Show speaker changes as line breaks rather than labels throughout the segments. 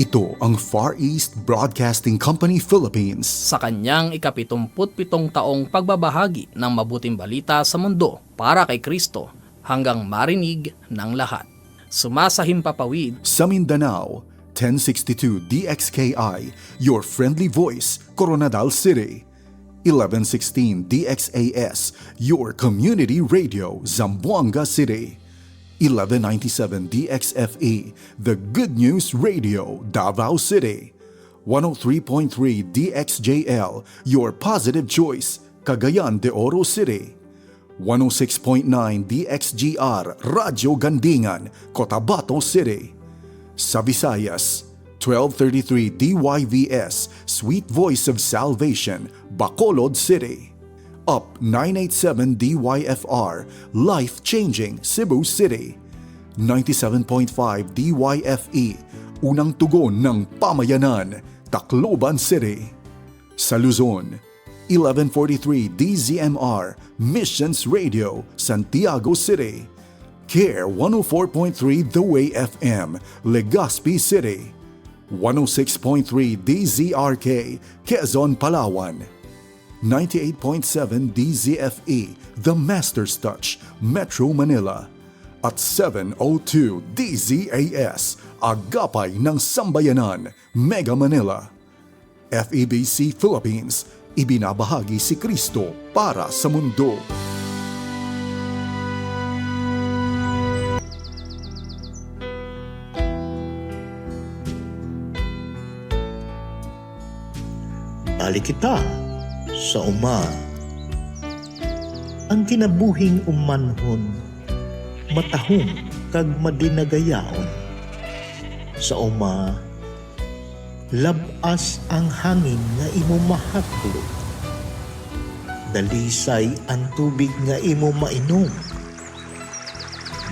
Ito ang Far East Broadcasting Company Philippines.
Sa kanyang ika-77 taong pagbabahagi ng mabuting balita sa mundo para kay Kristo hanggang marinig ng lahat. Sumasahimpapawid
Sa Mindanao, 1062 DXKI, your friendly voice, Coronadal City. 1116 DXAS, your community radio, Zamboanga City. 1197 DXFE, the Good News Radio, Davao City. 103.3 DXJL, your positive choice, Cagayan de Oro City. 106.9 DXGR, Radyo Gandingan, Cotabato City. Sa Visayas, 1233 DYVS, Sweet Voice of Salvation, Bacolod City. Up 987 DYFR, Life Changing, Cebu City. 97.5 DYFE, Unang Tugon ng Pamayanan, Tacloban City. Sa Luzon, 1143 DZMR, Missions Radio, Santiago City. CARE 104.3 The Way FM, Legazpi City. 106.3 DZRK, Quezon, Palawan. 98.7 DZFE, The Master's Touch, Metro Manila. At 702 DZAS, Agapay ng Sambayanan, Mega Manila. FEBC Philippines, ibinabahagi si Kristo para sa mundo.
Balik kita sa uma. Ang kinabuhing umanhon, matahong kag madinagayaon. Sa uma, labas ang hangin nga imo mahatlo. Dalisay ang tubig nga imo mainom.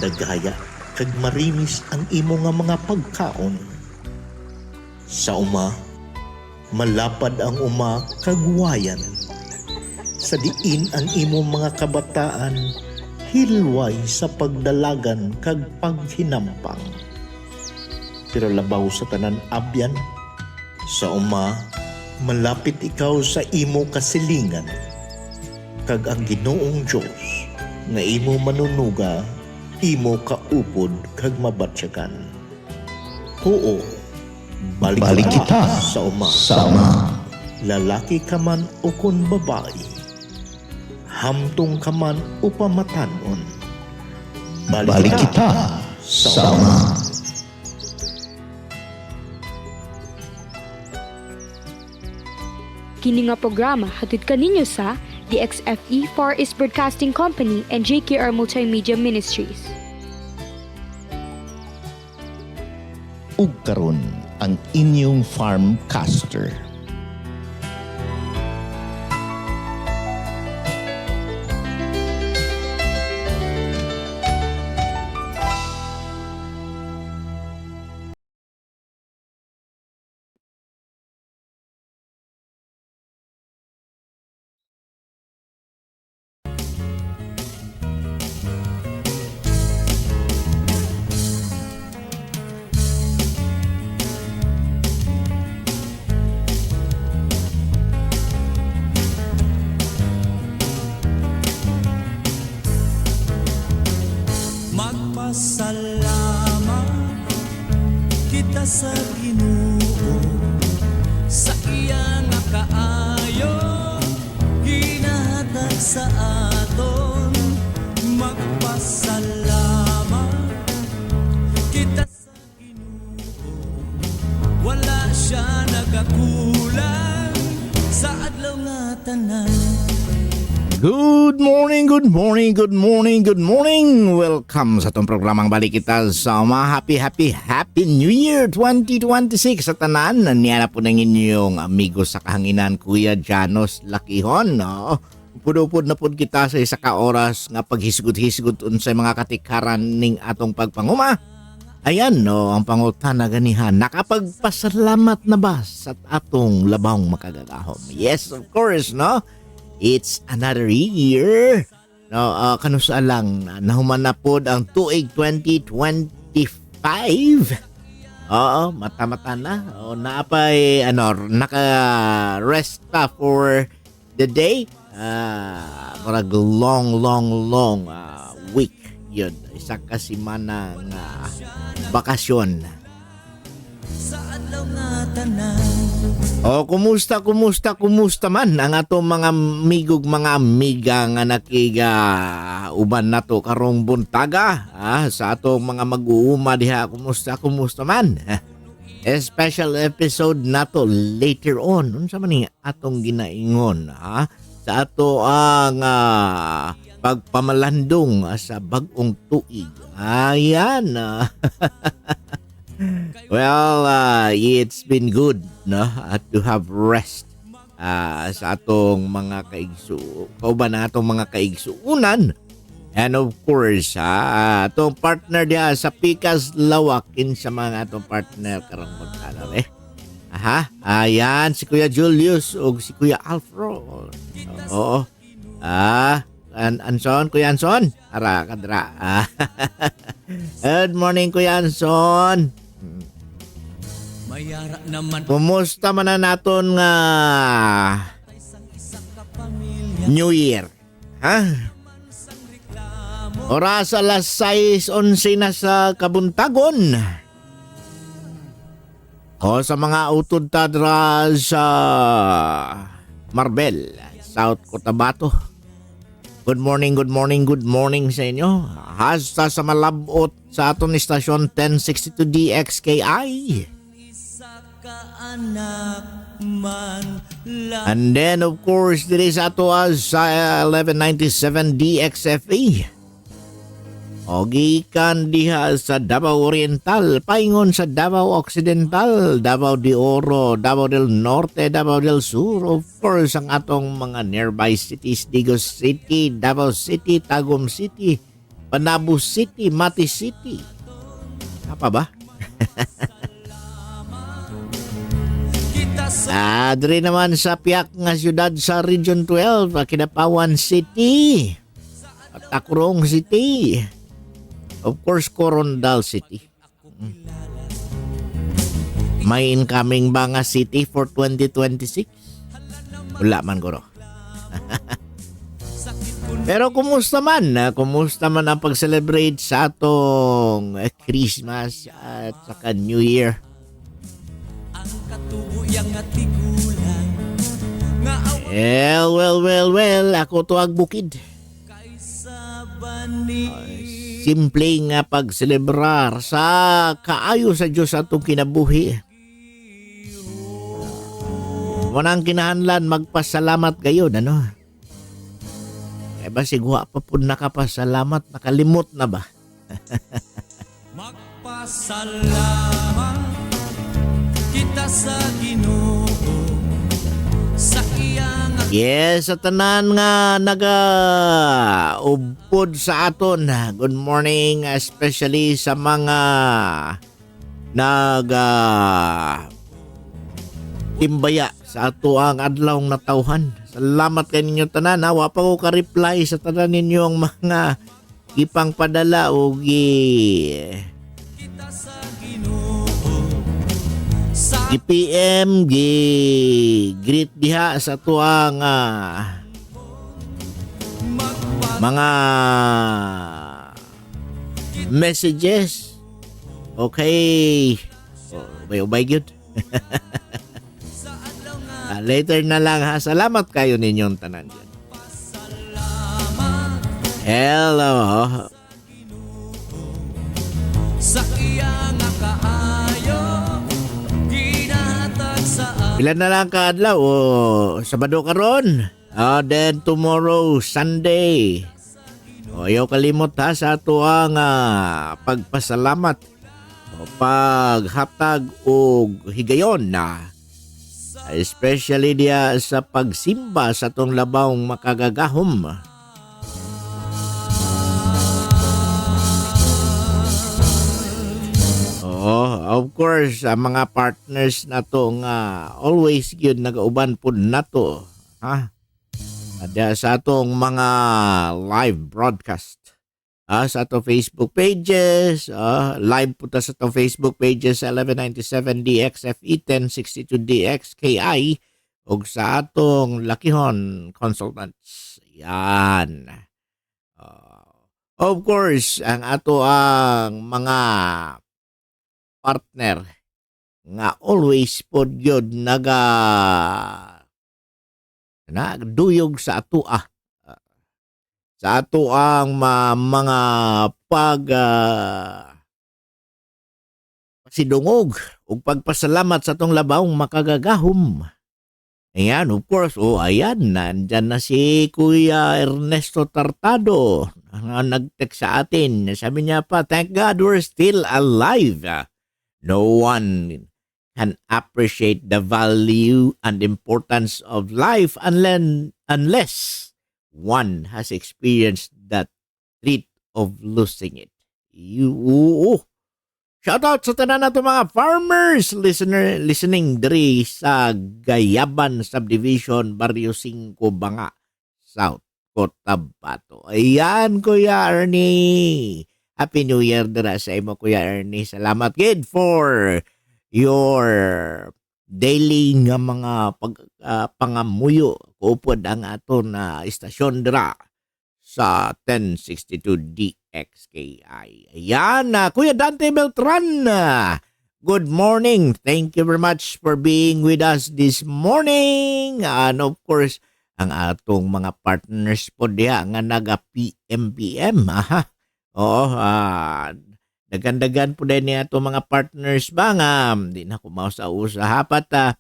Dagaya kag marimis ang imo nga mga pagkaon. Sa uma, malapad ang uma kagwayan. Sa diin ang imong mga kabataan, hilway sa pagdalagan kag paghinampang. Pero labaw sa tanan abyan, sa uma, malapit ikaw sa imo kasilingan. Kag ang Ginoong Diyos, nga imo manunuga, imo kaupod kag mabatsyagan. Oo, balik kita sa uma. Lalaki ka man o kun babae, hamtong ka man o pamatanon, balik kita sa uma.
Kini nga programa hatid kaninyo sa DXFE Far East Broadcasting Company and JKR Multimedia Ministries.
Ug karon ang inyong farmcaster.
Magpasalamat kita sa Ginoo sa iya nga kaayo ginahatag sa aton. Magpasalamat kita sa Ginoo, wala siya nagakulang sa adlaw nga tanan.
Good morning. Welcome sa itong programang Balik Kita sa Uma. Happy New Year 2026 sa tanan. Niya na po ng inyong amigo sa kahanginan, Kuya Janos Lakihon. No? Pudupod na po kita sa isa ka oras nga paghisgot-hisgot sa mga katikaran ning atong pagpanguma. Ayan, no, ang pangutana ganihan, nakapagpasalamat na ba sa atong labang makagagahom? Yes, of course, no? It's another year. No, kanusa lang nahuman na pod ang tuig 2025. Oo, mata-mata na. O, naapay, naka-rest pa for the day. Parang long week. Yun, isa kasi manang bakasyon.
Sa adlaw nga tanan.
O, kumusta man ang atong mga migog, mga amiga nga nakiga uban nato karong buntaga sa atong mga mag-uuma diha. Kumusta man. A special episode nato later on. Unsa man ni atong ginaingon sa ato ang pagpamalandong sa bag-ong tuig. Ayan. Well, it's been good to have rest sa atong mga kauban na atong mga kaigsuunan. And of course, atong partner diya sa Pikas Lawakin sa mga atong partner karong magkalaw ayan, si Kuya Julius o si Kuya Alfro. Oo. Anson, Kuya Anson. Ara, kadra. Good morning, Kuya Anson.
Mayara naman
Kumusta man na naton nga New Year? Oras alas 6:11 na sa kabuntagon. O sa mga utod tadra sa Marbel, South Cotabato. Good morning sa inyo. Hasta sa malabot sa aton istasyon 1062 DXKI.
anak man lang.
And then of course, diri sa ato sa 1197 DXFE. O gikan diha sa Davao Oriental, paingon sa Davao Occidental, Davao de Oro, Davao del Norte, Davao del Sur. Of course, ang atong mga nearby cities, Digos City, Davao City, Tagum City, Panabo City, Mati City. Apa ba? Diri naman sa piyak nga syudad sa Region 12, Kinapawan City, at Takurong City. Of course, Corondal City. May incoming ba nga city for 2026? Wala man guro. Pero kumusta man? Kumusta man ang pag-celebrate sa atong Christmas at saka New Year?
Ang katubuyang at tigulang nga
Well, ako tuag bukid.
kaysa bani.
Simple nga pag-celebrar sa kaayo sa Diyos atong kinabuhi. Wanang kinahanlan magpasalamat kayo, ano? Eh ba sigwa pa po nakapasalamat, nakalimot na ba?
Magpasalamat kita sa Ginoo sa iyang
Yes, sa tanan nga naga-ubod sa aton. Good morning, especially sa mga timbaya sa ato ang adlaw na tawhan. Salamat kay ninyo tanan. Wa pa ko ka-reply sa tanan ninyong mga ipang padala o
kita sa Ginoo sa
PM greet diha sa tuang mga messages. Okay. Ubay good. Later na lang ha. Salamat kayo ninyong tanan dyan. Hello.
sa iyang kaayo ginahatag sa
Ilan na lang kaadlaw o Sabado karon. Then tomorrow Sunday. O ayaw kalimot ha sa ato ang pagpasalamat o paghatag o higayon na especially dia sa pagsimba sa atong labawng makagagahom. Of course, ang mga partners na to nga always yun nagauban po na to. Ha? Ada sa atong mga live broadcast. sa ato Facebook pages. Live po ta sa ato Facebook pages 1197 DXFE 1062 DXKI ug sa atong Lakihon Consultants. Yan. Of course, ang ato ang mga partner nga always pod gyud nagduyog sa ato sa ato ang mga sidungog ug pagpasalamat sa atong labawng makagagahom. Ayan, of course, ayan, nandyan na si Kuya Ernesto Tartado na nag-text sa atin. Sabi niya pa, thank God we're still alive. No one can appreciate the value and importance of life unless one has experienced that treat of losing it. Shout out sa tanan nato mga farmers listening diri sa Gayaban Subdivision, Barrio 5, Banga, South Cotabato. Ayan, Kuya Ernie. Happy New Year dira sa imo, Kuya Ernie. Salamat kid for your daily nga mga pangamuyo kuupod ang ato na istasyon dira sa 1062 DXKI. Ayan, Kuya Dante Beltran. Good morning. Thank you very much for being with us this morning. And of course, ang atong mga partners po diya nga naga-PMPM. Oo, dagan-dagan po din niya itong mga partners ba nga. Di na kumausa-usa. Hapat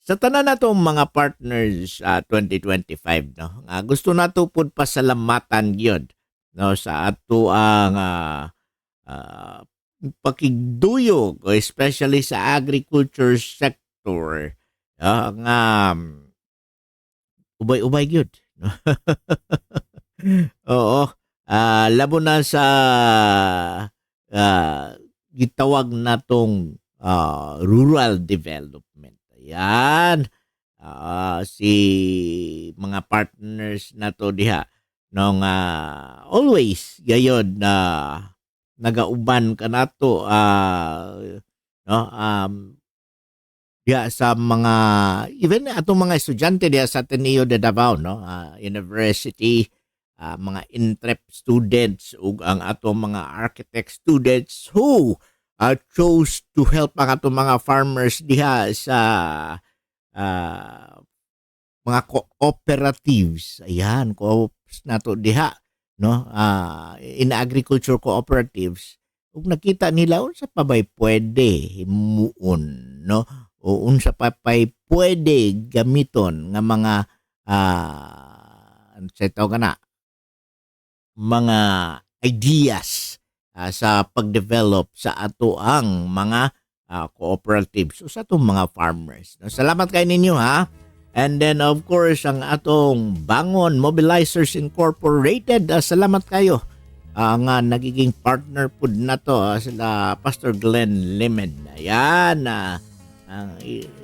sa tanan natong mga partners 2025, no? Gusto nato pud pasalamatan gyud, no, sa ato ang pakigduyog, especially sa agriculture sector. Nga ubay-ubay gyud. Oo. Labo na sa gitawag natong rural development. Yan. Si mga partners na to diha nung always gayon na nagauban ka nato no, diha sa mga even atong mga estudyante diha sa Ateneo de Davao, no, university, mga INTREP students ug ang atong mga architect students who chose to help ang atong mga farmers diha sa mga cooperatives. Ayan, co-ops nato diha, no, in agriculture cooperatives. Ug nakita nila unsa pa bay pwede himuon, no, o unsa pa pay pwede gamiton nga mga mga ideas sa pagdevelop sa ato ang mga cooperatives o sa atong mga farmers. Salamat kay ninyo, ha. And then of course ang atong Bangon Mobilizers Incorporated, salamat kayo nga nagiging partner pud nato sila Pastor Glenn Limen. Ayan,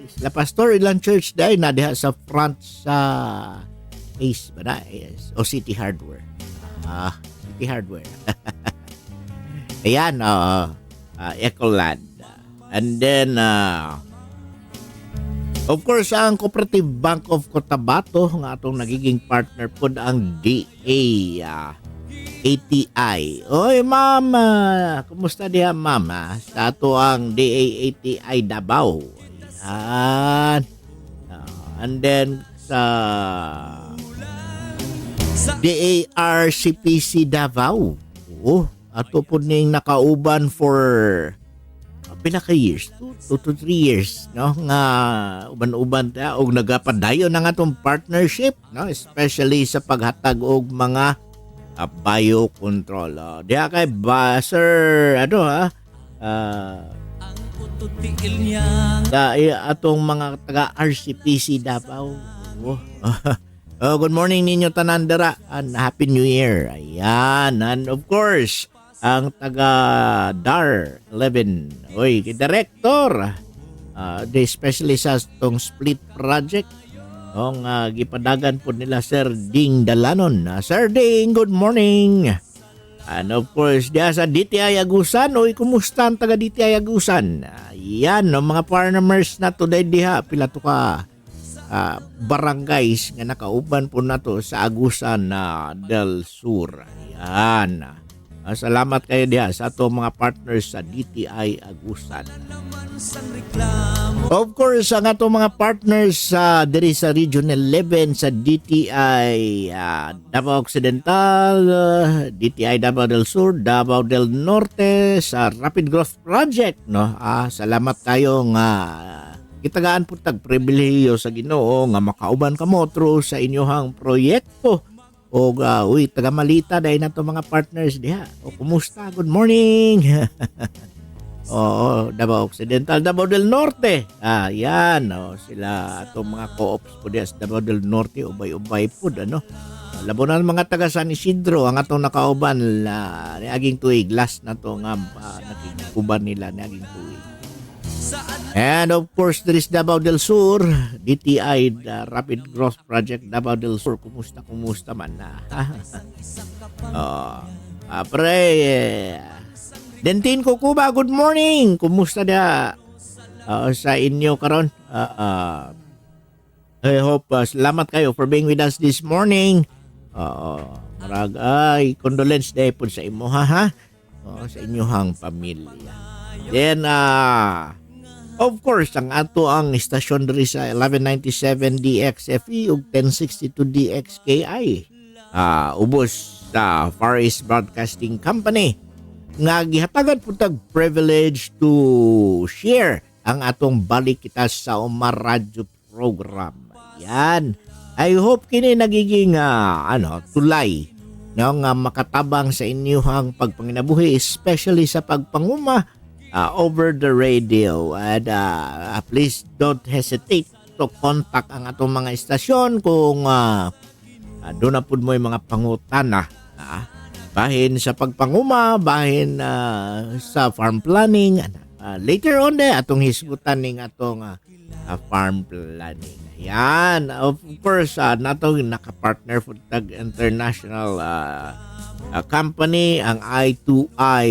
sila Pastor ilang church dahil na diha sa front sa Ace ba na? O City Hardware. City Hardware. Ayan, Ecoland. And then, of course, ang Cooperative Bank of Cotabato, nga atong nagiging partner po ang DA-ATI. Oy, ma'am, kumusta diha, ma'am? Sa ato ang DA-ATI Davao. Ayan. And then, sa DARCPC Davao. Ato po ning nakauban for pinaka years, 2 to 3 years, no, nga uban-uban ta og nagapadayon ng atong partnership, no, especially sa paghatag og mga biocontrol. Diha kay Sir
ang ututiil niya
atong mga taga RCPC Davao. Good morning ninyo tanan dira and Happy New Year. Ayan, and of course ang taga DAR 11. Oy, director. Especially sa tong split project. Ang gipadagan po nila Sir Ding Dalanon. Sir Ding, good morning. And of course, diya sa DTI Agusan, oy, kumusta ang taga DTI Agusan? Yan, no, mga farmers na to diha, pila to ka barangays nga nakauban po na to sa Agusan del Sur. Yan. Salamat kayo diha sa ato mga partners sa DTI Agusan. Of course, ang ato mga partners sa diri sa Region 11 sa DTI Davao Occidental, DTI Davao del Sur, Davao del Norte sa Rapid Growth Project, no. Salamat tayo nga kitagaan po tag pribilehiyo sa Ginoo nga makauban kamo through sa inyohang proyekto. O taga Malita dahil na to mga partners diha. O kumusta? Good morning. Oo, Davao Occidental, Davao del Norte. Yan, sila atong mga co-ops po diya sa Davao del Norte, ubay-ubay po, ano. Labo na mga taga San Isidro, ang atong nakauban niaging tuig, last na to nga nakikuban nila niaging tuig. And of course, there is Davao del Sur, DTI, the Rapid Growth Project, Davao del Sur. Kumusta man na? Dentin Kukuba, good morning. Kumusta da sa inyo karon? I hope salamat kayo for being with us this morning. Condolence day po sa imo ha. Sa inyohang pamilya. Then of course, ang ato ang istasyon diri sa 1197 DXFE ug 1062 DXKI. Ubos sa Far East Broadcasting Company nga gihatagan po tag privilege to share ang atong balik kita sa Umar Radio program. Yan. I hope kini nagiging tulay no, nga makatabang sa inyong pagpanginabuhi, especially sa pagpanguma over the radio. And please don't hesitate to contact ang atong mga istasyon kung doon na po mo yung mga pangutana. Bahin sa pagpanguma, bahin sa farm planning. Later on atong hisgutan ning atong farm planning. Yan. Of course, natong nakapartner po tag international company, ang I2I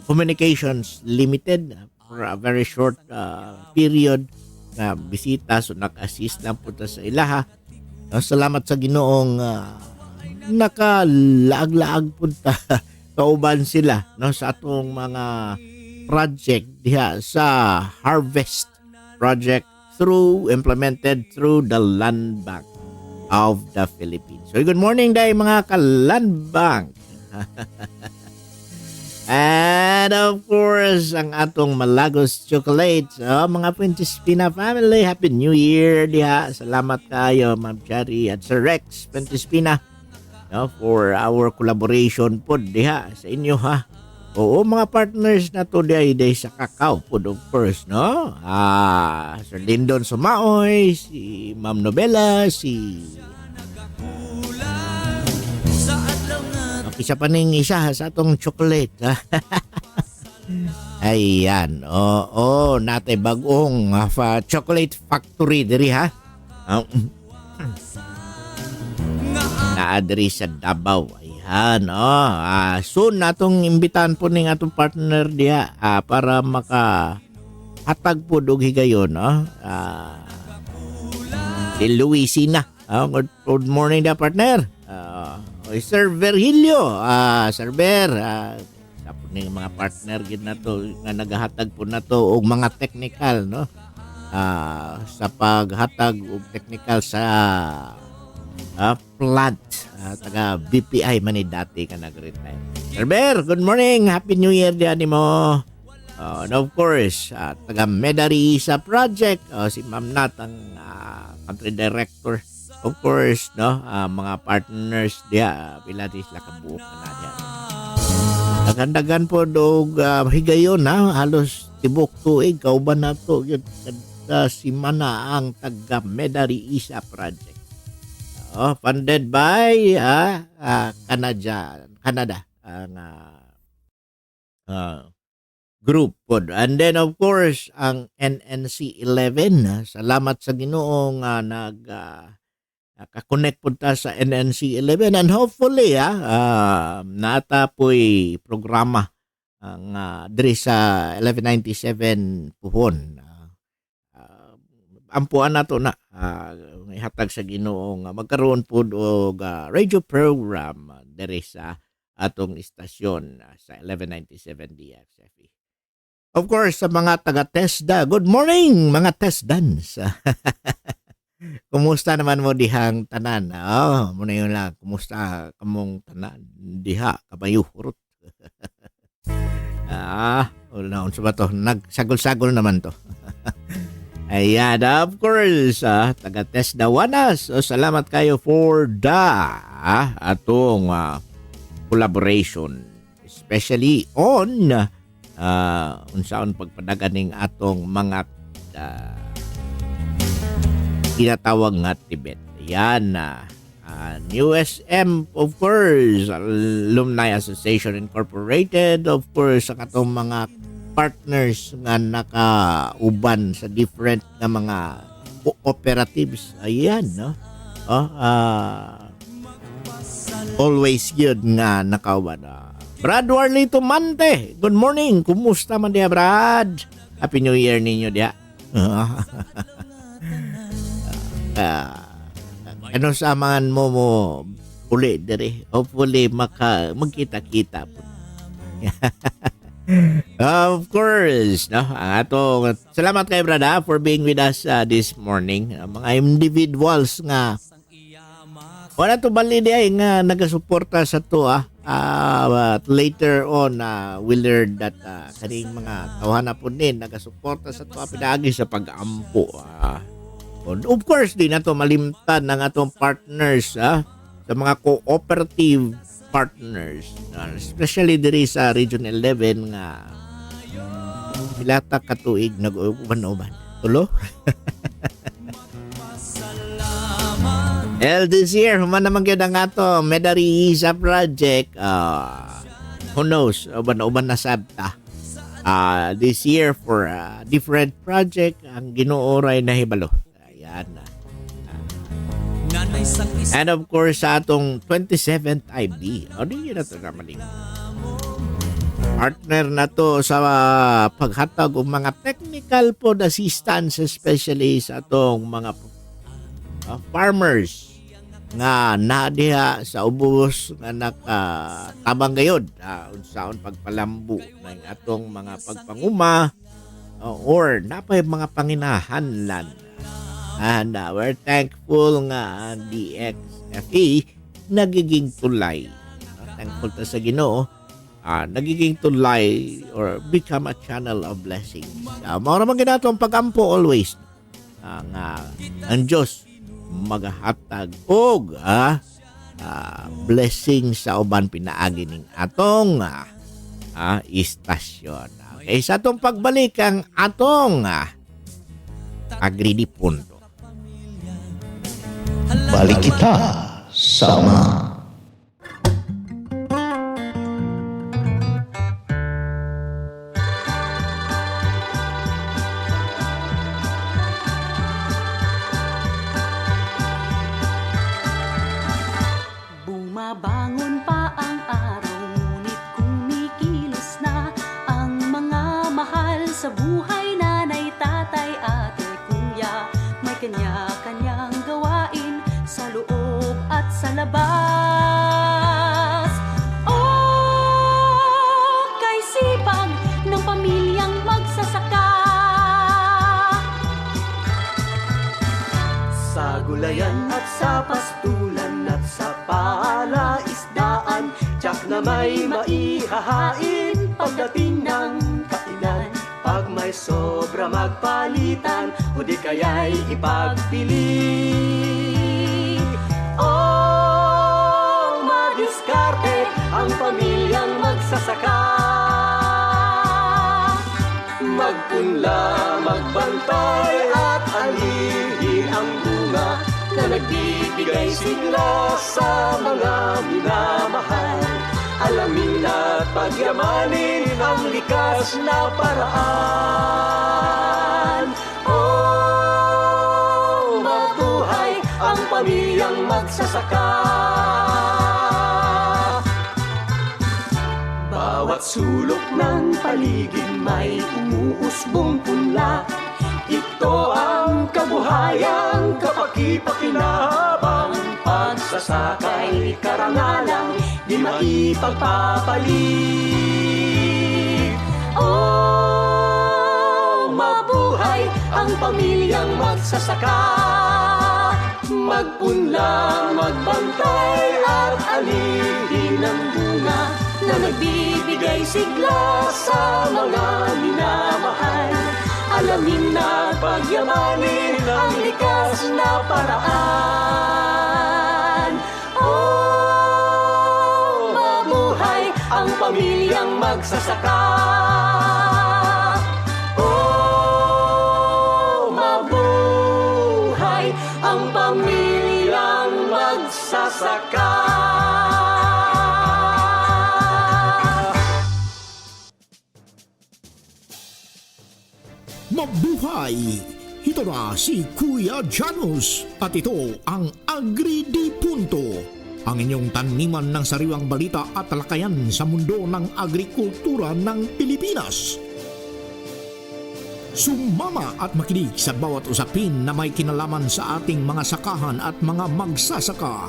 Communications Limited for a very short period na bisita. So nag-assist lang po sa ilaha. Salamat sa Ginoong nakalaag-laag punta kauban sila no sa atong mga project diha sa harvest project implemented through the Land Bank of the Philippines. So good morning day mga ka-Land Bank. And of course, ang atong Malagos Chocolate, mga Pentispina family, Happy New Year diha. Salamat kayo Ma'am Cherry at Sir Rex Pentispina for our collaboration po diha sa inyo ha. Oo, mga partners na to diha sa Kakao po, of course, no? Sir Lindon Sumaoy, si Ma'am Nobela, si isa pa ning isa sa atong chocolate. Ayan. Oo, natay bagong chocolate factory diri ha. Naadri sa Davao. Ayan. Soon natong imbitan po ning atong partner diha para makahatag po og higayon. Si Luisina. Good morning da partner. Sir Virgilio, Sir Ver, tapos ng mga partner gid nato nga nagahatag po nato og mga technical no. Sa paghatag og technical sa plant taga BPI man ni dati ka nag-retire. Sir Ver, good morning. Happy New Year diyan nimo. And of course, taga Medari sa project, si Ma'am Nat ang country director. Of course, no, mga partners diya, pilatis la kabuok na diya. Nagandagan po dog higayon na halos tibok tuig kauban na to yun si Mana ang taga Medari Isa project. Funded by Canada ang group po. And then of course ang NNC 11, salamat sa Ginoo nga Kakonect po ta sa NNC 11 and hopefully natapoy programa ang diri sa 1197 puhon. Ampuan nato na ihatag sa Ginoo nga magkaroon pud og radio program diri sa atong istasyon sa 1197 DXFE. Of course, sa mga taga-TESDA, good morning mga TESDANs. Kumusta naman mo dihang tanan? Muna yun lang, kumusta kamong tanan? Diha, kabayo, hurot. Wala sa ba to? Nagsagol-sagol naman to. Ayan, of course, taga-TESDA Wanas. Salamat kayo for atong collaboration, especially on unsaon pagpadaganing atong mga tinatawag nga Tibet. Yan USM, of course, Alumni Association Incorporated, of course, ang atong mga partners nga nakauban sa different na mga cooperatives. Ayan, no? Always good nga nakauban. Brad Warlito Mante, good morning. Kumusta man diya, Brad? Happy New Year ninyo diya. Ano samahan mo uli diri? Hopefully magkita-kita po. Of course, no? Salamat kay Brad for being with us this morning. Mga individuals nga wala to bali di ay nga nagasuporta sa to but later on we learned that kaning mga tawhana po din nagasuporta sa to pinagi sa pag-ampo. Of course, di na to malimtan ng atong partners sa mga cooperative partners, especially diri sa Region 11 nga pilata katuig nag-uban-uban. Tulo? This year, human naman yun ang ato Medari Isa Project. Who knows? Uban-uban na sabta. This year for different project ang ginuoray na hibalo. Ayan. And of course, sa atong 27th IB. Di na ito naman partner na to sa paghatag o mga technical pod assistance, especially sa atong mga farmers nga nadiha sa ubos nga nakatabang gayod unsaon pagpalambo ng atong mga pagpanguma or napay mga panginahanlan. And we're thankful nga DXFE nagiging tulay. Thankful ta sa Ginoo nagiging tulay or become a channel of blessings. Mao naman ginatong pagampo always nga ang Diyos maghatag og blessing sa uban pinaagi ning atong istasyon. Okay, sa atong pagbalik ang atong agridi punto.
Balik kita sama.
Bumabangon pa ang araw, ngunit kumikilos na ang mga mahal sa buhay, nanay, tatay, ate, kuya. May kanya-kanyang gawain sa loob at sa labas. Oh, kay sipag ng pamilyang magsasaka. Sa gulayan at sa pastulan at sa palaisdaan, tiyak na may maihahain pagdating ng kainan. Pag may sobra magpalitan, o di kaya'y ipagpili. Oh, madiskarte ang pamilyang magsasaka. Magpunla, magbantay at alihi ang bunga na nagbibigay sigla sa mga minamahal. Alamin at pagyamanin ang likas na paraan. Oh, mabuhay ang pamilyang magsasaka. Bawat sulok ng paligid may umuusbong punla. Ito ang kabuhayan, kapaki-pakinahabang pagsasakay, karangalang di maipagpapalit. Oh, mabuhay ang pamilyang magsasaka. Magpunla, magbantay at alihin ang bunga na nagbibigay sigla sa mga minamahal. Alamin na pagyamanin ang likas na paraan. Oh, mabuhay ang pamilyang magsasaka. Oh, mabuhay ang pamilyang magsasaka.
Mabuhay! Ito na si Kuya Janos at ito ang Agri di Punto, ang inyong taniman ng sariwang balita at talakayan sa mundo ng agrikultura ng Pilipinas. Sumama at makinig sa bawat usapin na may kinalaman sa ating mga sakahan at mga magsasaka.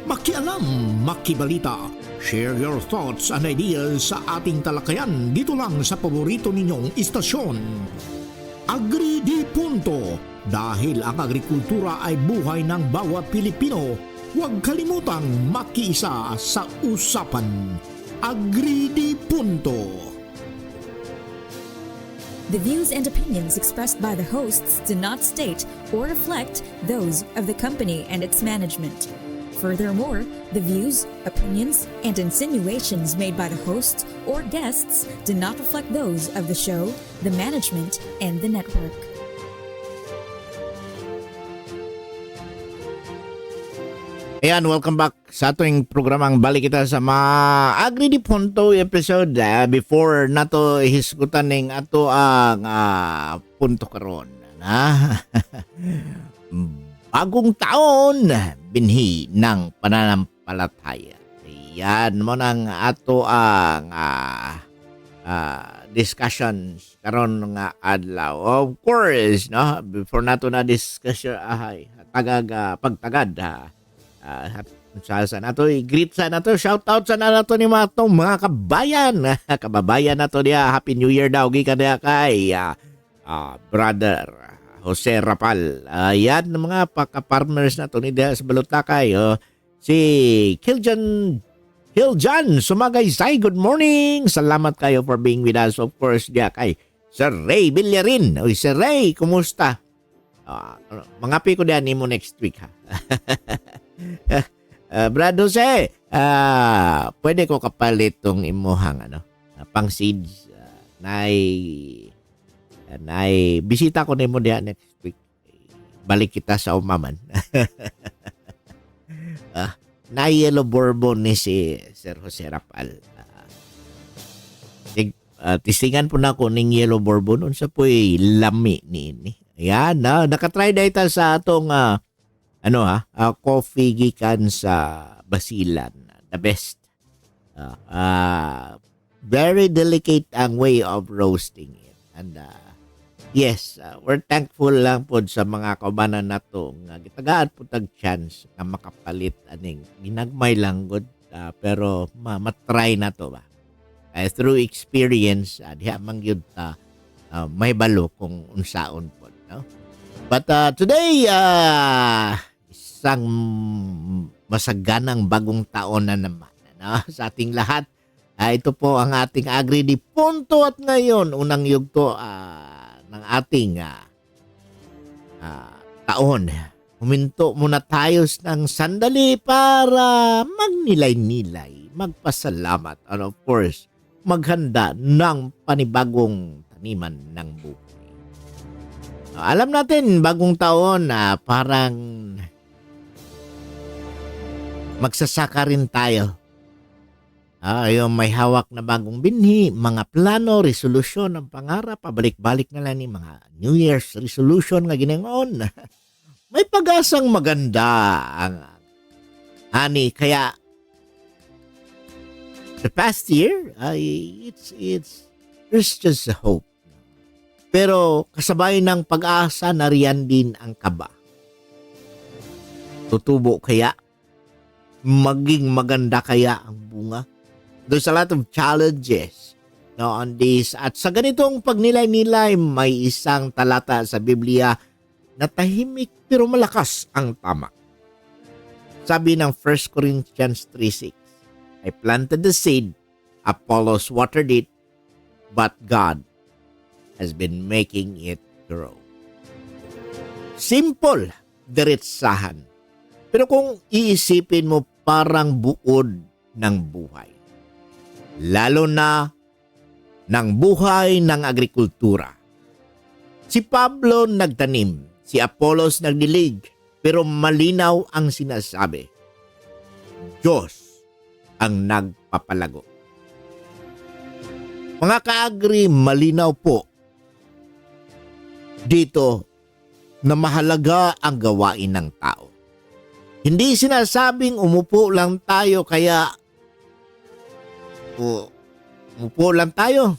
Makialam, makibalita. Share your thoughts and ideas sa ating talakayan dito lang sa paborito ninyong istasyon. Agri di Punto, dahil ang agrikultura ay buhay ng bawat Pilipino. Huwag kalimutang makiisa sa usapan. Agri di Punto.
The views and opinions expressed by the hosts do not state or reflect those of the company and its management. Furthermore, the views, opinions, and insinuations made by the hosts or guests do not reflect those of the show, the management, and the network.
Ayan, welcome back sa ating programang Balik Kita sa mga Agri di Punto episode. Before nato hisgutan ning ato ang punto karon na bagong taon, binhi ng pananampalataya. Yan mo nang ato ang discussions karon nga adlaw. Of course, no, before nato na discussion pagtagad sa nato i-greet sa nato, shout out sa nato ni mga kabayan kababayan nato dia. Happy New Year daw gikan dia kay brother Jose Rapal. Yan mga paka-partners na to ni dia sa Balutakay. Si Kiljan Sumagaysay, good morning. Salamat kayo for being with us. Of course, dia kay Sir Ray Villarin. Oy, Sir Ray, kumusta? Mangapi ko diyan mo next week ha. Brad Jose, pwede ko kapalit tong imuhang pang seeds bisita ko nimo diyan next week. Balik kita sa umaman. Yellow Bourbon ni si Sir Jose Rapal. Tisingan po na ko ning Yellow Bourbon unsa po'y lami ni. Ayan, nakatry na ita sa atong coffee gikan sa Basilan. The best. Very delicate ang way of roasting it. And yes, we're thankful lang po sa mga kaubanan na to nga gitagaan po tag chance nga makapalit aning ginagmay lang good pero matry na to ba. Through experience diha man gyud may balo kung unsaon po, no? But today isang masaganang bagong taon na naman, no? Sa ating lahat. Ito po ang ating Agri di Punto at ngayon unang yugto ng ating taon. Huminto muna tayo ng sandali para magnilay-nilay, magpasalamat, and of course, maghanda ng panibagong taniman ng buhay. Alam natin, bagong taon parang magsasaka rin tayo. Yung may hawak na bagong binhi, mga plano, resolusyon, ang pangarap, pabalik-balik na lang ni mga New Year's resolution nga ginangon. may pag-asang maganda ang ani. Kaya the past year, there's just a hope. Pero kasabay ng pag-asa, nariyan din ang kaba. Tutubo kaya? Maging maganda kaya ang bunga? There's a lot of challenges on this. At sa ganitong pagnilay-nilay, may isang talata sa Biblia na tahimik pero malakas ang tama. Sabi ng 1 Corinthians 3:6, I planted the seed, Apollos watered it, but God has been making it grow. Simple, diretsahan. Pero kung iisipin mo, parang buod ng buhay. Lalo na ng buhay ng agrikultura. Si Pablo nagtanim, si Apollos nagdilig, pero malinaw ang sinasabi. Diyos ang nagpapalago. Mga kaagri, malinaw po dito na mahalaga ang gawain ng tao. Hindi sinasabing umupo lang tayo kaya umupo lang tayo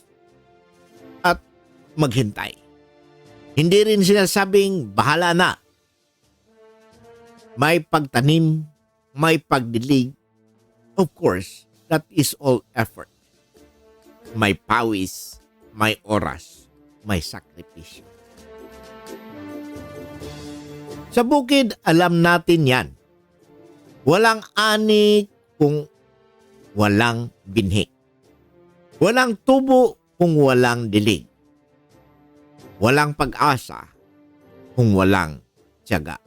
at maghintay. Hindi rin sinasabing bahala na. May pagtanim, may pagdilig. Of course, that is all effort. May pawis, may oras, may sakripisyo. Sa bukid, alam natin yan. Walang ani kung walang binhi. Walang tubo kung walang dilig. Walang pag-asa kung walang tiyaga.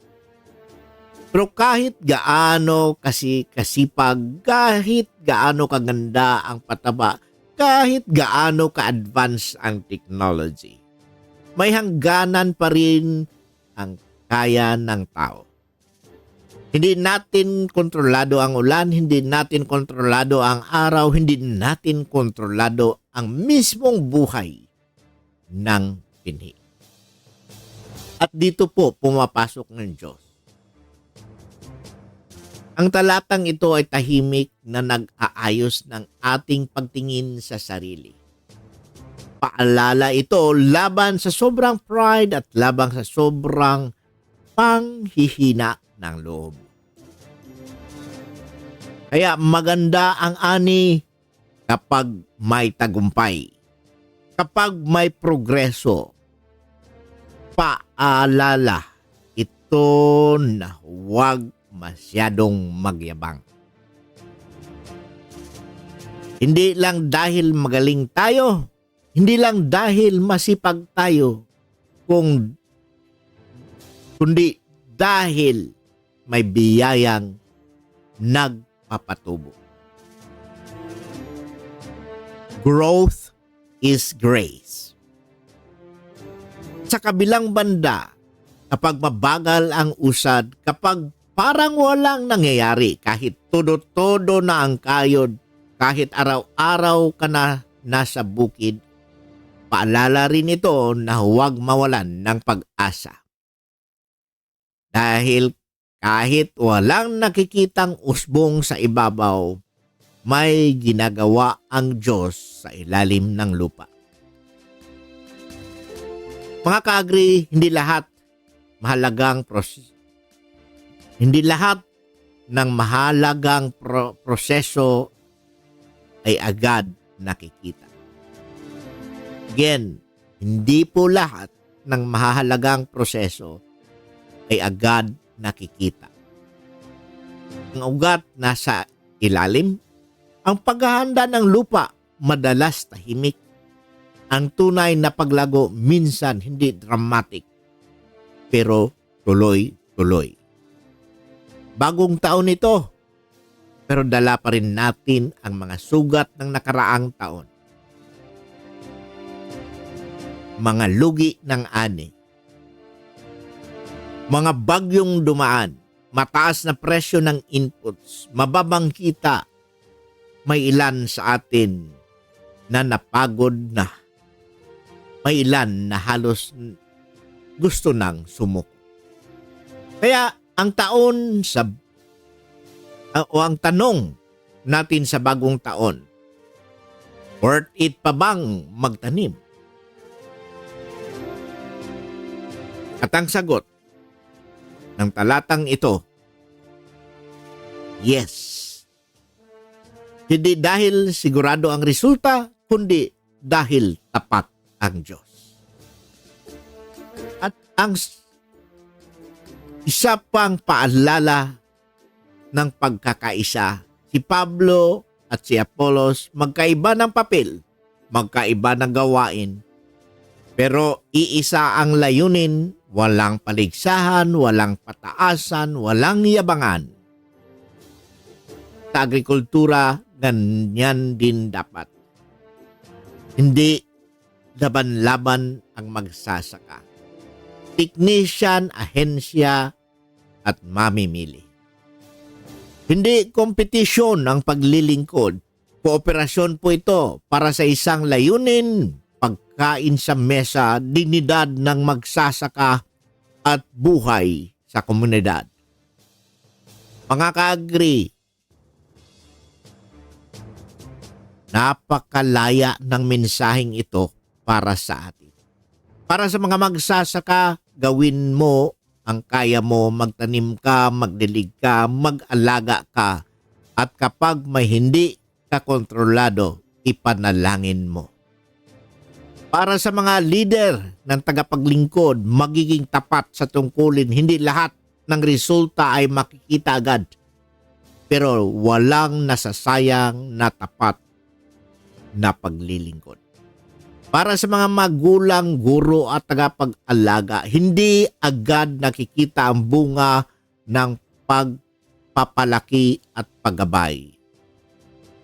Pero kahit gaano kasipag, kahit gaano kaganda ang pataba, kahit gaano ka-advance ang technology, may hangganan pa rin ang kaya ng tao. Hindi natin kontrolado ang ulan, hindi natin kontrolado ang araw, hindi natin kontrolado ang mismong buhay ng binhi. At dito po pumapasok ng Diyos. Ang talatang ito ay tahimik na nag-aayos ng ating pagtingin sa sarili. Paalala ito laban sa sobrang pride at laban sa sobrang panghihina ng loob. Kaya maganda ang ani kapag may tagumpay, kapag may progreso. Paalala ito na huwag masyadong magyabang. Hindi lang dahil magaling tayo, hindi lang dahil masipag tayo, kundi dahil may biyayang nagpapatubo. Growth is grace. Sa kabilang banda, kapag mabagal ang usad, kapag parang walang nangyayari, kahit todo-todo na ang kayod, kahit araw-araw ka na nasa bukid, paalala rin ito na huwag mawalan ng pag-asa. Dahil kahit walang nakikitang usbong sa ibabaw, may ginagawa ang Diyos sa ilalim ng lupa. Mga kaagri, hindi lahat ng mahalagang proseso ay agad nakikita. Again, hindi po lahat ng mahalagang proseso ay agad nakikita. Ang ugat nasa ilalim, ang paghahanda ng lupa madalas tahimik. Ang tunay na paglago minsan hindi dramatic, pero tuloy-tuloy. Bagong taon ito, pero dala pa rin natin ang mga sugat ng nakaraang taon. Mga lugi ng ani, mga bagyong dumaan, mataas na presyo ng inputs, mababang kita, may ilan sa atin na napagod na, may ilan na halos gusto nang sumuko. Kaya ang taon o ang tanong natin sa bagong taon, worth it pa bang magtanim? At ang sagot ng talatang ito, yes. Hindi dahil sigurado ang resulta, kundi dahil tapat ang Diyos. At ang isa pang paalala ng pagkakaisa, si Pablo at si Apolos magkaiba ng papel, magkaiba ng gawain, pero iisa ang layunin, walang paligsahan, walang pataasan, walang yabangan. Sa agrikultura, ganyan din dapat. Hindi laban-laban ang magsasaka. Technician, ahensya, at mamimili. Hindi kompetisyon ang paglilingkod. Kooperasyon po ito para sa isang layunin, pagkain sa mesa, dignidad ng magsasaka at buhay sa komunidad. Mga ka-agri, napakalaya ng mensaheng ito para sa atin. Para sa mga magsasaka, gawin mo ang kaya mo, magtanim ka, magdilig ka, mag-alaga ka, at kapag may hindi ka kontrolado, ipanalangin mo. Para sa mga leader ng tagapaglingkod, magiging tapat sa tungkulin, hindi lahat ng resulta ay makikita agad, pero walang nasasayang na tapat na paglilingkod. Para sa mga magulang, guro at tagapag-alaga, hindi agad nakikita ang bunga ng pagpapalaki at paggabay.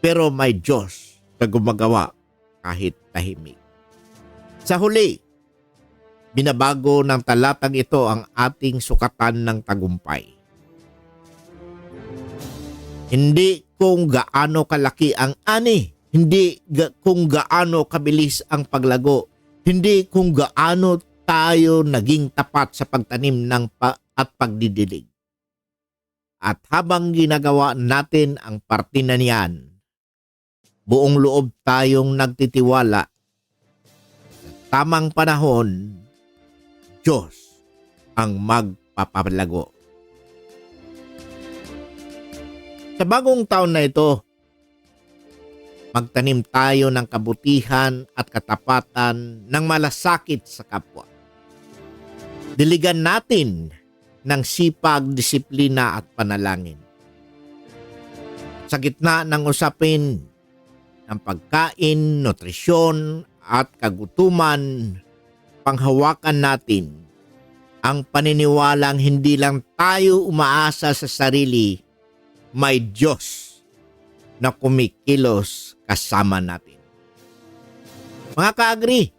Pero may Diyos na gumagawa kahit tahimik. Sa huli, binabago ng talatang ito ang ating sukatan ng tagumpay. Hindi kung gaano kalaki ang ani, hindi kung gaano kabilis ang paglago, hindi kung gaano tayo naging tapat sa pagtanim at pagdidilig. At habang ginagawa natin ang parte na niyan, buong loob tayong nagtitiwala sa tamang panahon, Diyos ang magpapalago. Sa bagong taon na ito, magtanim tayo ng kabutihan at katapatan ng malasakit sa kapwa. Diligan natin ng sipag, disiplina at panalangin. Sa gitna ng usapin ng pagkain, nutrisyon at kagutuman, panghawakan natin ang paniniwalang hindi lang tayo umaasa sa sarili, may Diyos na kumikilos kasama natin. Mga kaagri,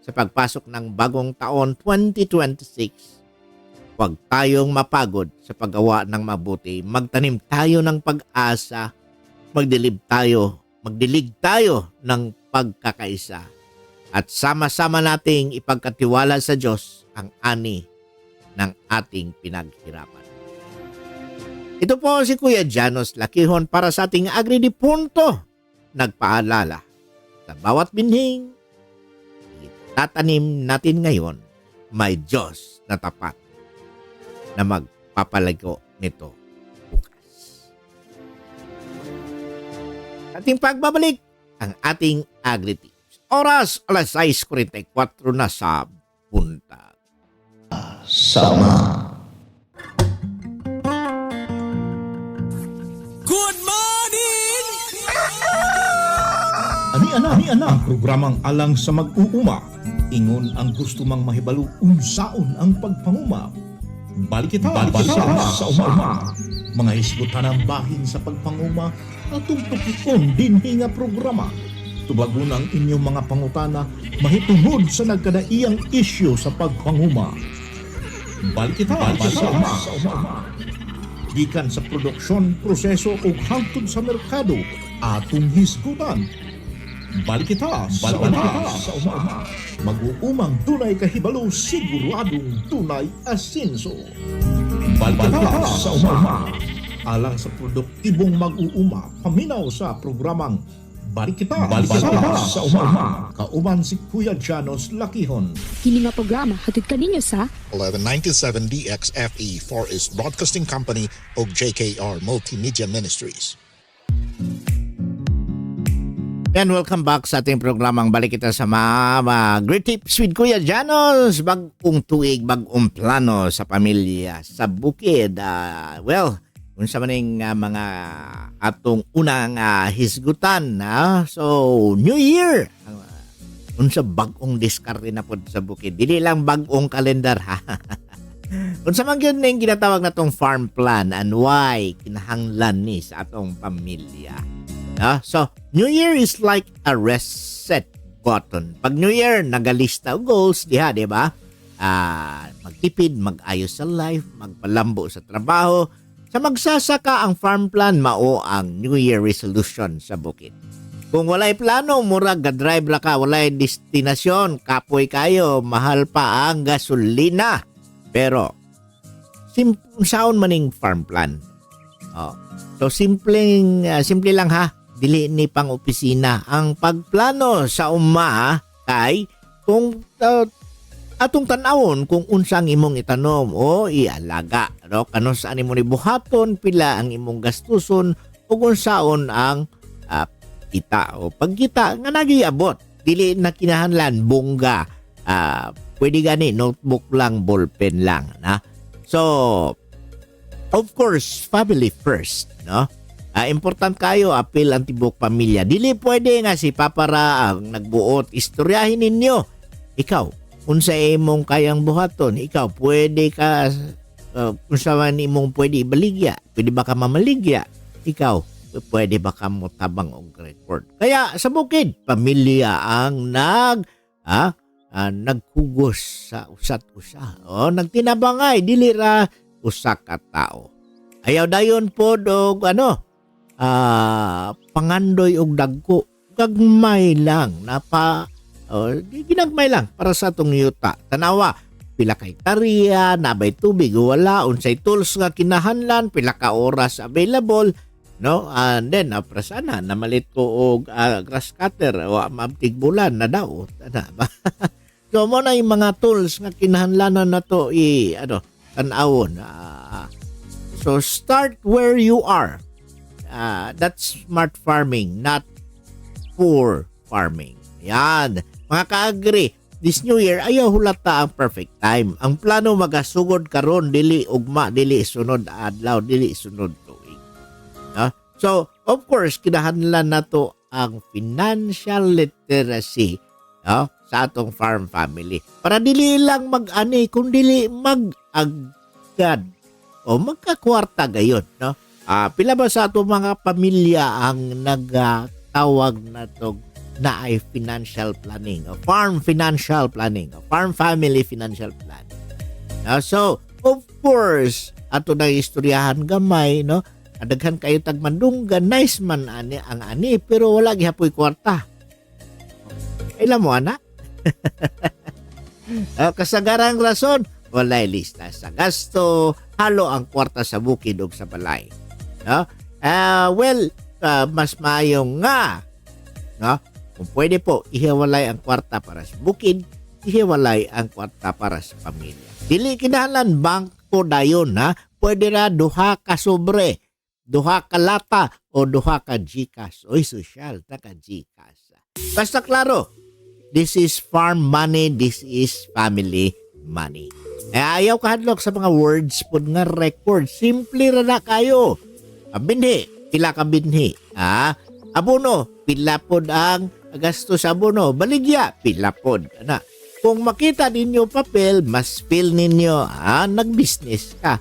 sa pagpasok ng bagong taon 2026, huwag tayong mapagod sa paggawa ng mabuti. Magtanim tayo ng pag-asa, magdilig tayo ng pagkakaisa, at sama-sama nating ipagkatiwala sa Diyos ang ani ng ating pinaghirapan. Ito po si Kuya Janos Lakihon para sa ating Agri di Punto. Nagpaalala, sa bawat binhing itatanim natin ngayon, may Diyos na tapat na magpapalago nito bukas. Ating pagbabalik ang ating Agri Tips. Oras 6:44 na sa buntag.
Sama.
Good morning!
Ani ang programang alang sa mag-uuma. Ingon ang gusto mang mahibalo unsaon ang pagpanguma. Balik kita sa uma. Mga hisgutan ng bahin sa pagpanguma at tugtugikon dinhi nga programa. Tubagon ang inyong mga pangutana mahitungod sa nagkadaiyang isyu sa pagpanguma. Balik kita sa uma. Gikan sa produksyon, proseso o hangtod sa merkado, atong hisgutan. Balik kita sa uma. Mag-uumang tunay kahibalo, siguradong tunay asenso. Balita sa Uma. Alang sa produktibong mag-uuma, paminaw sa programang Balita sa Uma. Kauban si Kuya Janos Lakihon.
Kini nga programa hatid kaninyo sa
1197 DXFE for is Broadcasting Company o JKR Multimedia Ministries.
And welcome back sa ating programang Balik Kita sa Mga Great Tips with Kuya Janos. Bagong tuig, bagong plano sa pamilya, sa bukid. Kung sa maning mga atong unang hisgutan. So, New Year. Kung sa bagong diskarte na po sa bukid. Dili lang bagong kalendar ha. Kung sa mga yun na yung ginatawag na tong farm plan and why kinahanglan ni sa atong pamilya. So, New Year is like a reset button. Pag New Year, nagalista og goals, di ba? Magtipid, mag-ayos sa life, magpalambo sa trabaho. Sa magsasaka, ang farm plan mao ang New Year resolution sa bukid. Kung walay plano, murag ga-drive ra ka, walay destinasyon, kapoy kayo, mahal pa ang gasolina. Pero, saon maning farm plan? So, simple lang ha. Dili ni pang opisina ang pagplano sa uma kay kung atong tanawon kung unsang imong itanom o ialaga kano saan imong ibuhaton, pila ang imong gastuson ug unsaon ang kita o pagkita nga nagiabot. Dili na kinahanglan bongga, pwede gani notebook lang, ballpen lang na. So of course family first, no? Important kayo, apil ang tibok pamilya. Dili pwede nga si Papara ang nagbuot. Istoryahin ninyo. Ikaw, kung sa imong kayang buhaton, ikaw, pwede ka, kung sa man imong pwede ibaligya, pwede ba ka mamaligya? Ikaw, pwede ba ka motabang og record? Kaya sa bukid, pamilya ang nagkugos sa usat-usa. Nagtinabangay, dili ra usa ka tao. Ayaw dayon po og pangandoy og dagko, gagmay lang ginagmay lang para sa atong yuta. Tanawa, pila kay tariya, nabay tubig wala, unsay tools nga kinahanglan, pila ka oras available, no? And then para sana namalit ko og grass cutter o mabtig bulan na daw ba. So mo na yung mga tools nga kinahanglanan nato tanawon. So start where you are. That's smart farming, not poor farming. Yan. Mga ka-agree, this New Year, ayaw hulata ang perfect time. Ang plano magasugod karon, dili ugma, dili sunod adlaw, dili sunod tuig. So, of course, kinahanglan nato ang financial literacy sa atong farm family. Para dili lang mag-ani, kung dili mag-agad o magkakwarta gayon, no? Pila ba sa ato mga pamilya ang nagtawag na to na ay financial planning, farm financial planning, farm family financial planning. So, of course, ato na istoryahan gamay, no? Daghan kayo tagmandunggan, nice man ang ani, pero wala gihapoy kwarta. Ilan mo, anak? Kasagarang rason, walay lista sa gasto, halo ang kwarta sa bukid o sa balay. No? Mas maayong nga, no? Kung pwede po, ihiwalay ang kwarta para sa bukid, ihiwalay ang kwarta para sa pamilya. Dili kinahanglan bangko dayon, ha? Pwede ra duha ka sobre, duha ka lata, o duha ka Gcash. Oy, social, taka Gcash. Basta klaro, this is farm money, this is family money. Ayaw kahadlok sa mga words po nga record. Simple ra na kayo. Binhi, pila ka binhi. Abono, pila pod ang gasto sa abono. Baligya, pila pod. Kung makita ninyo papel, mas feel ninyo, nag-business ka.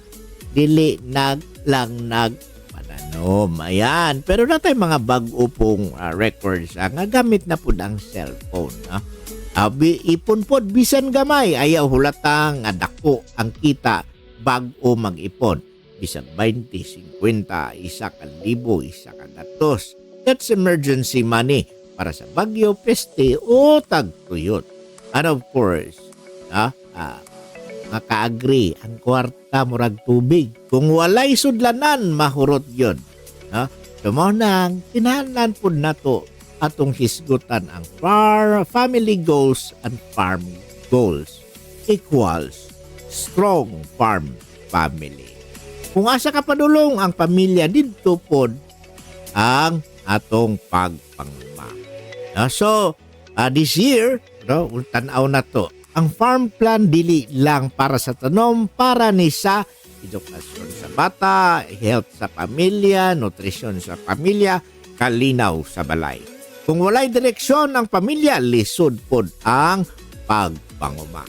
Dili nagpananom. Ayan. Pero natay mga bag-o pong records nga gamit na pod ang cellphone. Ipon pod, bisan gamay. Ayaw hulatang dako ang kita bag-o mag-ipon. Bisag 20, 50, 1,000, 1,200. That's emergency money para sa bagyo, peste o tagtuyot. And of course, makaagri ang kwarta murag tubig. Kung walay sudlanan, mahurot yun. No? So mo nang kinahanglan po na to atong hisgutan ang family goals and farm goals equals strong farm family. Kung asa ka padulong ang pamilya didto pod ang atong pagpanguma. So, this year, no, tan-aw na to. Ang farm plan dili lang para sa tanom, para ni sa edukasyon sa bata, health sa pamilya, nutrisyon sa pamilya, kalinaw sa balay. Kung walay direksyon ang pamilya, lisod pod ang pagpanguma.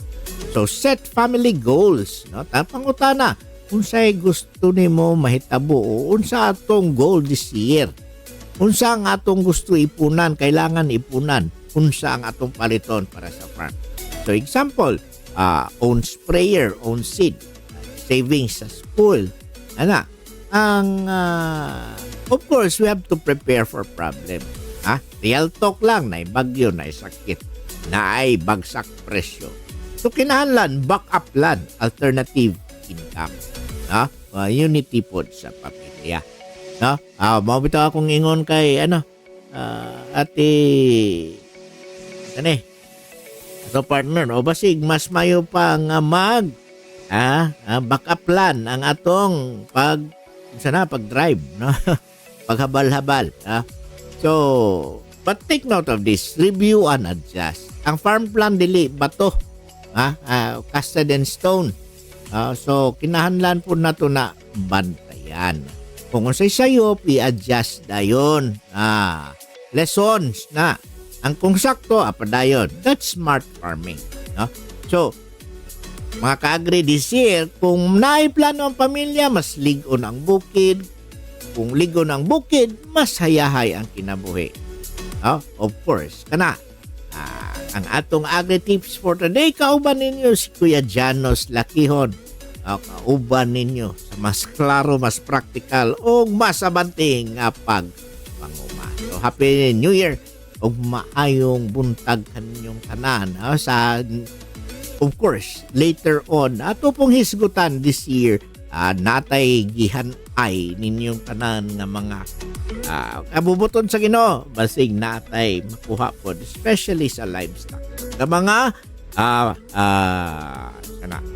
So set family goals, no? Pangutana, unsay gusto nimo mahitabo o unsa atong goal this year? Unsa ang atong gusto ipunan, kailangan ipunan? Unsa ang atong paliton para sa farm? So example, own sprayer, own seed, savings sa school. Ana, of course, we have to prepare for problem. Real talk lang, na bagyo, na sakit, na ay bagsak presyo. So kinahanglan backup plan, alternative income. Unity po sa pamilya. Mao bitaw akong ingon kay ate ato partner o basig mas mayo pa nga backup plan ang atong pag-drive, no? Paghabal-habal. So, but take note of this. Review and adjust. Ang farm plan dili bato. Casted in stone. So, kinahanglan po na to na bantayan. Kung unsay sayop, i-adjust dayon. Lessons na. Ang kung sakto, apadayon. That's smart farming. No? So, mga ka-agri this year, kung naiplano ang pamilya, mas ligon ang bukid. Kung ligon ang bukid, mas hayahay ang kinabuhi. Of course, kana. Ang atong agri tips for today, kauban ninyo si Kuya Janos Lakihon. Kauban ninyo sa mas klaro, mas praktikal, o mas abanting nga pagpanguma. So, Happy New Year! O maayong buntag kaninyong tanan. Of course, later on, ato pong hisgutan this year, natay gihanay ninyong tanan nga mga kabubuton sa Ginoo, basig natay makuha po, especially sa livestock. Sa mga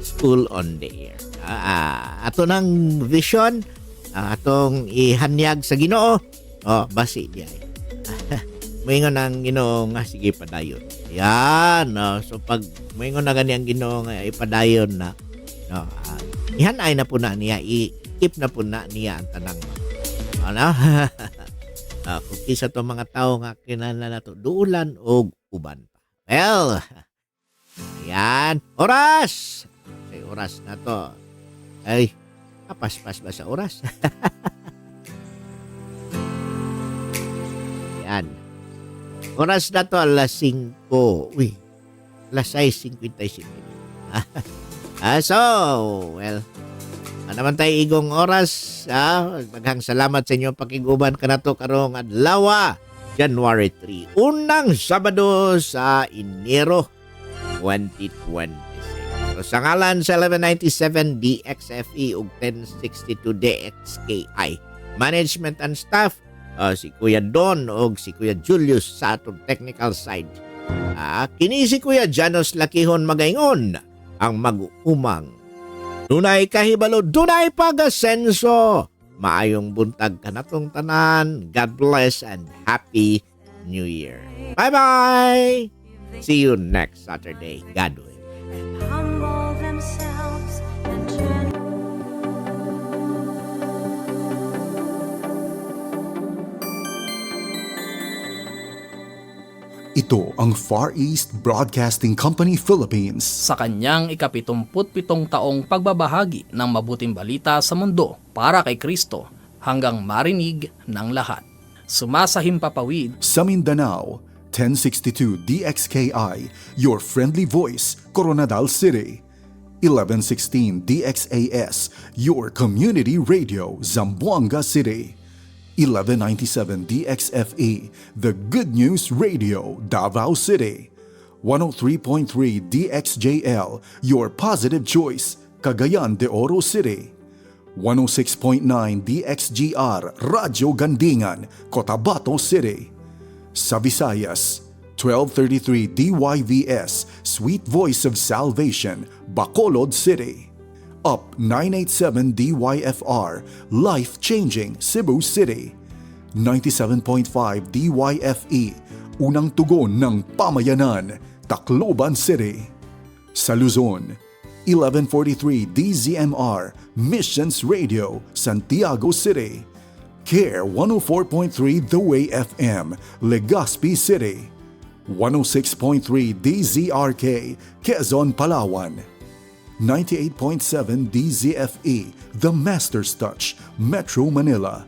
school on the air. Ato ng vision, atong ihanyag sa Ginoo, basi diay. Moingon ang Ginoo nga sige padayon. Yan, so pag moingon na gani ang Ginoo nga ipadayon na, ihanay na po na niya, i-keep na po na niya ang tanang kung kisa to mga tao nga kinala na to, duulan o uban pa. Well, yan, oras! Ay, oras na to. Ay, kapaspas ba sa oras? Yan. Oras na to, alas 5. Uy, alas 6:55. So, well, naman tayo igong oras. Maghang salamat sa inyo pakiguban ka na to karong adlaw, January 3. Unang Sabado sa Enero 2026. So, sa ngalan sa 1197 DXFE ug 1062 DXKI. Management and staff, si Kuya Don o si Kuya Julius sa atong technical side. Kini si Kuya Janos Lakihon magaingon ang mag-umang. Dunay kahibalo, dunay pag-asenso. Maayong buntag kanatong tanan. God bless and Happy New Year. Bye-bye! See you next Saturday. God willing.
Humble themselves and turn.
Ito ang Far East Broadcasting Company Philippines.
Sa kanyang 77 taong pagbabahagi ng mabuting balita sa mundo para kay Kristo hanggang marinig ng lahat. Sumasahimpapawid
Sa Mindanao, 1062 DXKI, your friendly voice, Coronadal City. 1116 DXAS, your community radio, Zamboanga City. 1197 DXFE, the Good News Radio, Davao City. 103.3 DXJL, your positive choice, Cagayan de Oro City. 106.9 DXGR, Radyo Gandingan, Cotabato City. Sa Visayas, 1233 DYVS, Sweet Voice of Salvation, Bacolod City. Up 987 DYFR, Life Changing, Cebu City. 97.5 DYFE, Unang Tugon ng Pamayanan, Tacloban City. Sa Luzon, 1143 DZMR, Missions Radio, Santiago City. CARE 104.3 The Way FM, Legazpi City. 106.3 DZRK, Quezon, Palawan. 98.7 DZFE, The Master's Touch, Metro Manila.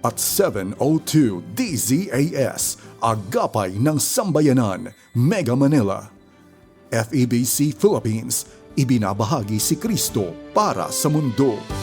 At 702 DZAS, Agapay ng Sambayanan, Mega Manila. FEBC Philippines, ibinabahagi si Kristo para sa mundo.